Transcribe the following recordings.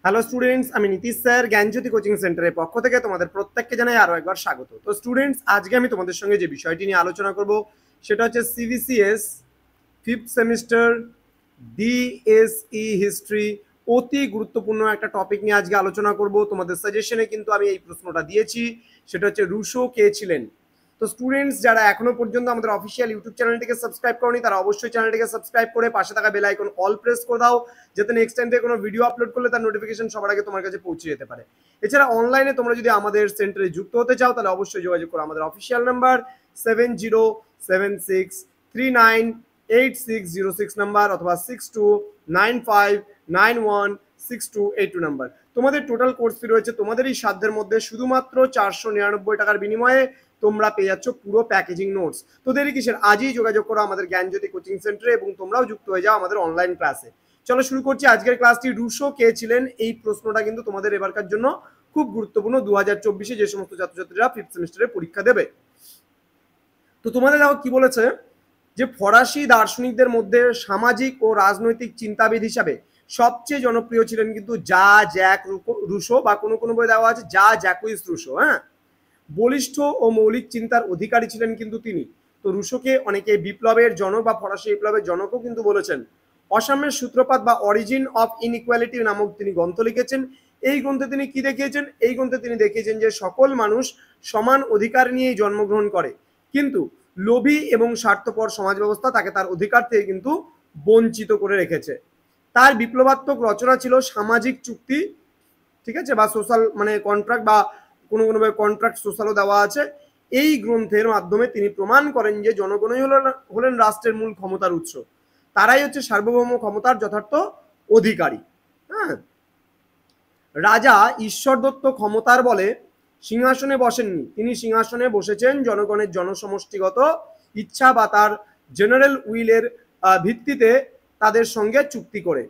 Hello students, আমি Nitish sir জ্ঞানজ্যোতি coaching সেন্টারের পক্ষ থেকে তোমাদের প্রত্যেককে জানাই আরো একবার স্বাগত। তো স্টুডেন্টস, আজকে আমি তোমাদের সঙ্গে যে বিষয়টি নিয়ে আলোচনা করব সেটা হচ্ছে CBCS fifth semester DSE history. অতি গুরুত্বপূর্ণ একটা টপিক নিয়ে আজকে আলোচনা করব। তোমাদের সাজেশনে কিন্তু আমি এই প্রশ্নটা দিয়েছি, সেটা হচ্ছে রুশো কে ছিলেন। তো স্টুডেন্টস, যারা এখনো পর্যন্ত আমাদের অফিসিয়াল ইউটিউব চ্যানেলটিকে সাবস্ক্রাইব করনি তারা অবশ্যই চ্যানেলটিকে সাবস্ক্রাইব করে পাশে থাকা বেল আইকন অল প্রেস করে দাও, যাতে নেক্সট টাইম থেকে কোনো ভিডিও আপলোড করলে তার নোটিফিকেশন সবার আগে তোমার কাছে পৌঁছে যেতে পারে। এছাড়া অনলাইনে তোমরা যদি আমাদের সেন্টারে যুক্ত হতে চাও তাহলে অবশ্যই যোগাযোগ করো আমাদের অফিসিয়াল নাম্বার 7076398606 নাম্বার অথবা 6295916282 নাম্বার। তোমাদের টোটাল কোর্স ফি রয়েছে তোমাদের এই সাধ্যের মধ্যে শুধুমাত্র 499 টাকার বিনিময়ে তোমরা পেয়ে যাচ্ছ পুরো প্যাকেজিং নোটস। তো দেরি কিসের, আজই যোগাযোগ করো আমাদের জ্ঞানজ্যোতি কোচিং সেন্টারে এবং তোমরাও যুক্ত হয়ে যাও আমাদের অনলাইন ক্লাসে। চলো শুরু করছি আজকের ক্লাসটি। রুশো কে ছিলেন, এই প্রশ্নটা কিন্তু তোমাদের এবারকার জন্য খুব গুরুত্বপূর্ণ 2024-এ যে সমস্ত ছাত্রছাত্রীরা ফিফথ সেমিস্টারে পরীক্ষা দেবে। তো তোমাদের দেখো কি বলেছে, যে ফরাসি দার্শনিকদের মধ্যে সামাজিক ও রাজনৈতিক চিন্তাবিদ হিসাবে সবচেয়ে জনপ্রিয় ছিলেন কিন্তু জা জ্যাক রুশো, বা কোনো কোনো বই দেওয়া আছে জা জ্যাকুইস রুশো। হ্যাঁ, বলিষ্ঠ ও মৌলিক চিন্তার অধিকারী ছিলেন কিন্তু তিনি। তো রুশোকে অনেকে বিপ্লবের জনক বা ফরাসি বিপ্লবের জনকও কিন্তু বলেছেন। অসাম্যের সূত্রপাত বা অরিজিন অফ ইনইকুয়ালিটি নামক তিনি গ্রন্থ লিখেছেন। এই গ্রন্থে তিনি কি দেখিয়েছেন? এই গ্রন্থে তিনি দেখিয়েছেন যে সকল মানুষ সমান অধিকার নিয়েই জন্মগ্রহণ করে, কিন্তু লোভী এবং স্বার্থপর সমাজ ব্যবস্থা তাকে তার অধিকার থেকে কিন্তু বঞ্চিত করে রেখেছে। তার বিপ্লবাত্মক রচনা ছিল সামাজিক চুক্তি, ঠিক আছে, বা সোশ্যাল মানে কন্ট্রাক্ট, বা কোনো কোনোভাবে কন্ট্রাক্ট সোশ্যালও দেওয়া আছে। এই গ্রন্থের মাধ্যমে তিনি প্রমাণ করেন যে জনগণই হলেন রাষ্ট্রের মূল ক্ষমতার উৎস, তারাই হচ্ছে সার্বভৌম ক্ষমতার যথার্থ অধিকারী। হ্যাঁ, রাজা ঈশ্বর দত্ত ক্ষমতার বলে সিংহাসনে বসেননি, তিনি সিংহাসনে বসেছেন জনগণের জনসমষ্টিগত ইচ্ছা বা তার জেনারেল উইলের ভিত্তিতে তাদের সঙ্গে চুক্তি করে।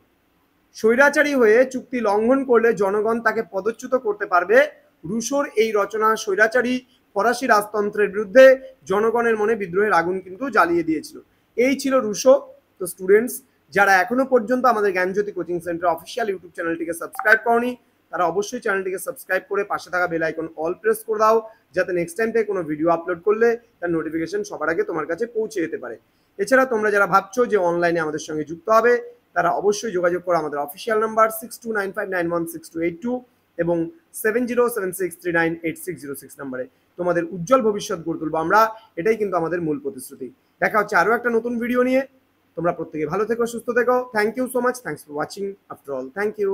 স্বৈরাচারী হয়ে চুক্তি লঙ্ঘন করলে জনগণ তাকে পদচ্যুত করতে পারবে। রুশোর এই রচনা স্বৈরাচারী ফরাসি রাজতন্ত্রের বিরুদ্ধে জনগণের মনে বিদ্রোহের আগুন কিন্তু জ্বালিয়ে দিয়েছিল। এই ছিল রুশো। তো স্টুডেন্টস, যারা এখনো পর্যন্ত আমাদের জ্ঞানজ্যোতি কোচিং সেন্টার অফিসিয়াল ইউটিউব চ্যানেলটিকে সাবস্ক্রাইব করনি তারা অবশ্যই চ্যানেলটিকে সাবস্ক্রাইব করে পাশে থাকা বেল আইকন অল প্রেস করে দাও, যাতে নেক্সট টাইম থেকে কোনো ভিডিও আপলোড করলে তার নোটিফিকেশন সবার আগে তোমার কাছে পৌঁছে যেতে পারে। এছাড়া তোমরা যারা ভাবছো যে অনলাইনে আমাদের সঙ্গে যুক্ত হবে তারা অবশ্যই যোগাযোগ করো আমাদের অফিসিয়াল নাম্বার 6295916282 এবং 7076398606 নাম্বারে। তোমাদের উজ্জ্বল ভবিষ্যৎ গড়ে তুলবো আমরা, এটাই কিন্তু আমাদের মূল প্রতিশ্রুতি। দেখা হচ্ছে আরো একটা নতুন ভিডিও নিয়ে। তোমরা প্রত্যেকে ভালো থেকো, সুস্থ থেকো। Thank you so much, thanks for watching after all, thank you.